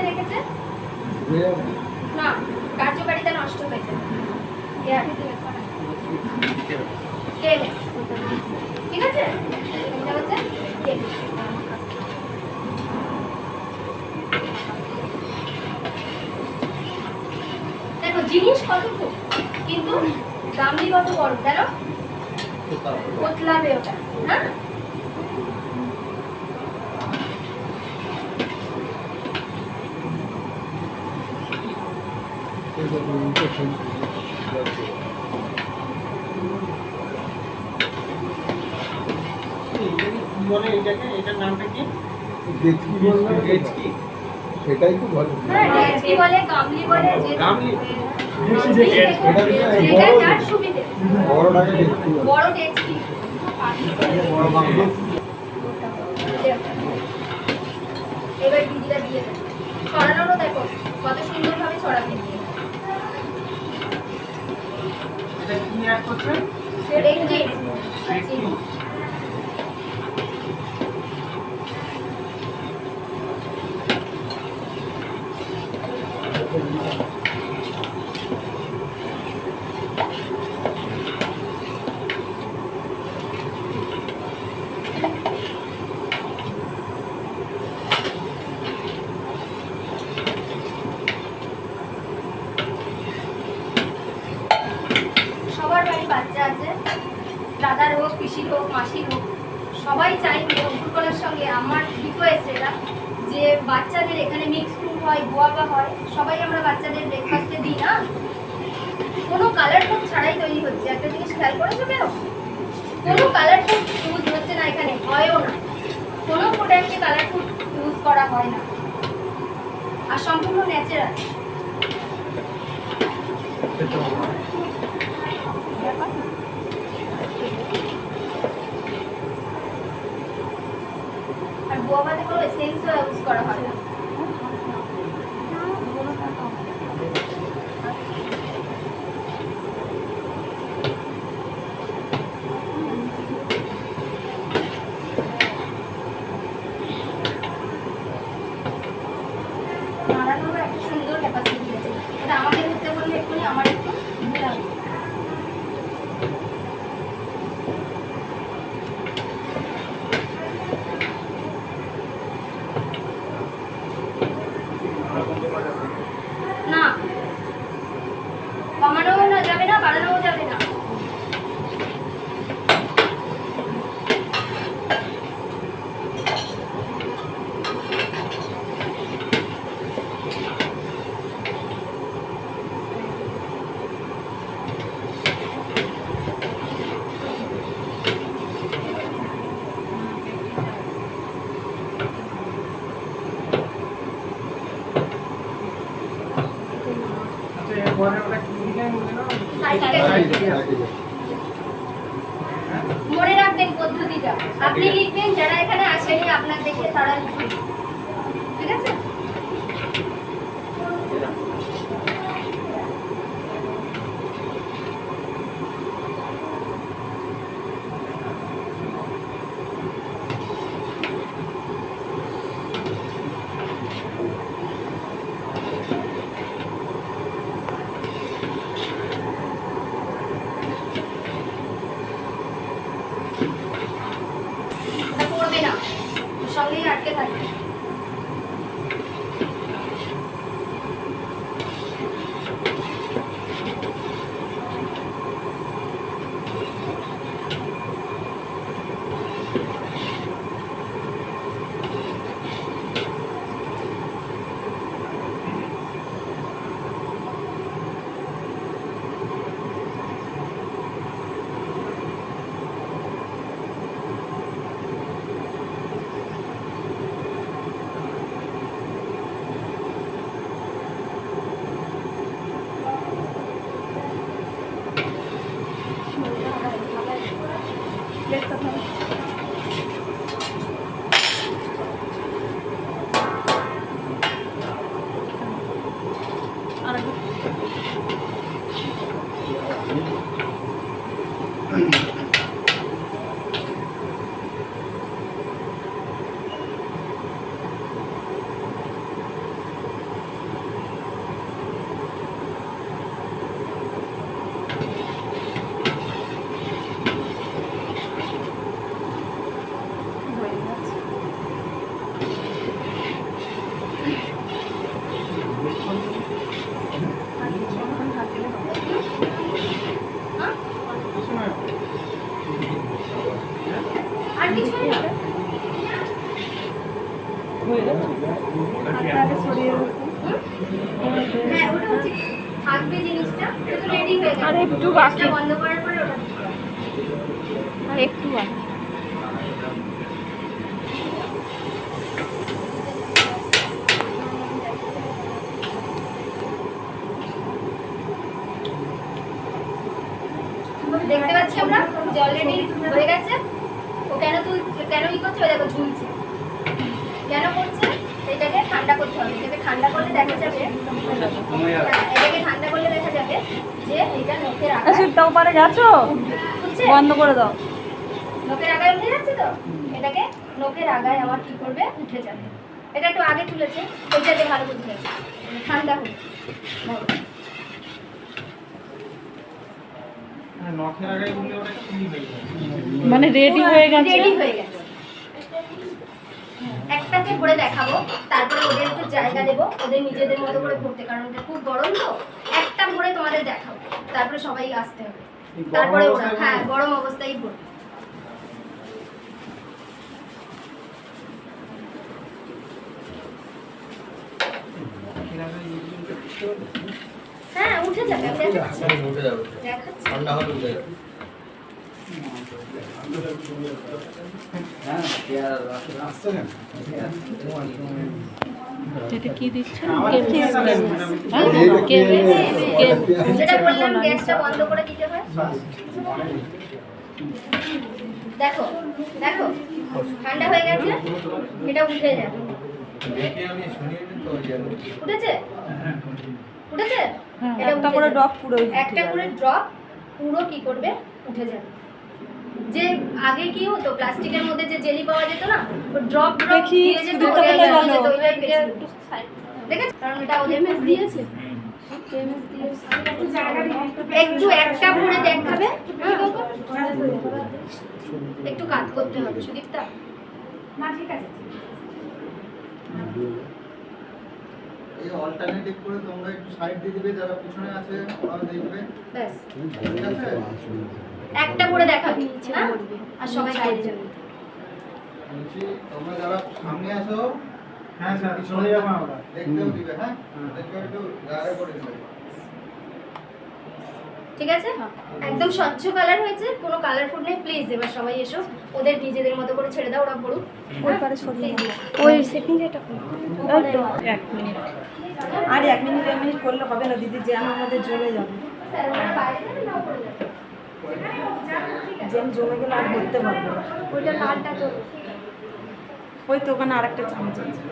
রেখেছে না, কার্যকারিতা নষ্ট হয়ে যাবে। ঠিক আছে, এটা হচ্ছে দেখো জিনিস কতটুকু, কিন্তু দামই কত বড়, কেন কোতলাবে ওটা। হ্যাঁ, বলে এটাকে, এটার নামটা কি? সেটাই তো বলে। হ্যাঁ ডেচকি বলে, গামলি বলে, গামলি। যেটা যার সুবিধে। বড়টাকে দেখতে হবে। বড় ডেচকি, বড় বাংলা। এবার দিদিরা দিয়ে দেন। ছড়ানোরও দেখো কত সুন্দরভাবে ছড়াবে। এটা কি অ্যাড করছেন? ডেচকি সবার বাড়ি বাচ্চা আছে, দাদার হোক, পিসির হোক, মাসির হোক, সবাই চাইবে অঙ্কুরকলার সঙ্গে। আমার রিকোয়েস্ট এটা যে বাচ্চাদের এখানে মিক্স ফ্রুট হয়, গোয়াবা হয়, সবাই আমরা বাচ্চাদের ব্রেকফাস্টে দিই না, কোনো কালার ফুড ছাড়াই তৈরি হচ্ছে। একটা জিনিস খেয়াল করেছো কেন? কোনো কালার ফুড ইউজ হচ্ছে না এখানে, হয়ও না। কোনো প্রোডাক্টে কালার ফুড ইউজ করা হয় না, আর সম্পূর্ণ ন্যাচারাল। আর গোয়াবাতে কোনো এসেন্সও ইউজ করা হয় না। নাড়ানোর একটা সুন্দর ক্যাপাসিটি আছে, এটা আমাকে ধরতে বললে এক্ষুনি আমার একটু ভুল হবে। না, কমানোও না যাবে না, বাড়ানোও যাবে না। আচ্ছা এরপরে ওটা কি দিলেন বলে না? মনে রাখবেন পদ্ধতিটা, আপনি লিখবেন, যারা এখানে আসেনি আপনার দেখে তারা লিখবেন, ঠিক আছে? এটা পড়বে না, সঙ্গেই আটকে থাকবে। হ্যাঁ ওটা হচ্ছে থাকবে জিনিসটা কিন্তু রেডি হয়ে গেছে আর একটু বাকি। এটা বন্ধ করার পরে ওটা দিতে হবে। আর একটু বাকি। দেখতে পাচ্ছি আমরা যে অলরেডি হয়ে গেছে। ও কেন ই করছে, ওই দেখো ঝুলছে কেন করছে। এটাকে ঠান্ডা করতে হবে, এটাকে ঠান্ডা করলে দেখা যাবে এটাকে ঠান্ডা করলে দেখা যাবে যে এটা নখের আগায় সিটটা ওপারে গেছো, উঠছে, বন্ধ করে দাও। নখের আগায় উঠে যাচ্ছে। তো এটাকে নখের আগায় আমার কি করবে, উঠে যাবে। এটা একটু আগে তুলেছে, ওইটাতে ভালো বুঝে যাবে ঠান্ডা হোক। নখের আগে বললে ওটা কি হয়ে যায়? মানে রেডি হয়ে গেছে। রেডি হয়ে গেছে। একটাকে ভরে দেখাবো, তারপরে ওদের একটু জায়গা দেবো ওদের নিজেদের মতো করে ভরতে, কারণ এটা খুব গরম তো। একটা ভরে তোমাদের দেখাবো, তারপরে সবাই আসতে হবে। তারপরে ওরা হ্যাঁ গরম অবস্থায় ভরবে। হ্যাঁ উঠে যাবে, আমি দেখাচ্ছি দেখাচ্ছি। ঠান্ডা হলে উঠে যাবে। আসছে না? এটা কি দিচ্ছে? আবার কেম কি দিচ্ছে। আছে ম্যাডাম? হ্যাঁ? কেম, কেম। যেটা বললাম গ্যাসটা বন্ধ করে দিতে হয়। দেখো দেখো ঠান্ডা হয়ে গেছে, এটা উঠে যাবে। দেখে আমি শুনিয়ে তো জানি। উঠেছে উঠেছে হ্যাঁ, এটা একটা উঠে করে যাবে। ড্রপ পুরো একটা করে ড্রপ পুরো কি করবে, উঠে যাবে। যে আগে কি হতো প্লাস্টিকের মধ্যে যে জেলি পাওয়া যেত না, ও ড্রপ ড্রপ দেখি, দিয়ে যেত, সুদীপ্তা ওটাই কোথায় জল গেল? যেত, ওইটাই পেয়েছিল। দেখেছো? কারণ এটা ওদের দিয়েছে একটু একটা ভরে দেখাবে। একটু কাজ করতে হবে সুদীপ্তা। না ঠিক আছে। এই অল্টারনেটিভ করে তোমরা একটু সাইড দিয়ে দিবে, যারা পিছনে আছে ওরা দেখবে। ব্যাস ঠিক আছে? একটা ভরে দেখাবি না, আর সবাই বাইরে যাবে। বলছি তোমরা যারা সামনে আসো হ্যাঁ স্যার চলে যাবো আমরা। দেখতেও দিবে, হ্যাঁ? দেখবে একটু জায়গা করে দিবে। ঠিক আছে, একদম স্বচ্ছ কালার হয়েছে, কোনো কালারফুল নেই। প্লিজ এবার সবাই এসো, ওদের নিজেদের মতো করে ছেড়ে দাও, ওরা পড়ুক। ওই পারে সরিয়ে দাও। ওই সেটিং এটা এই তো 1 মিনিট। আর 1 মিনিট 1 মিনিট করলে হবে না দিদি, জ্যাম আমাদের জমে যাবে। স্যার ওরা বাইরে যাবে না ওপরে যাবে? জ্যাম জমে গেলে আর ধরতে পারবো না। ওইটা লালটা তো ওই তো ওখানে আরেকটা চামচ আছে।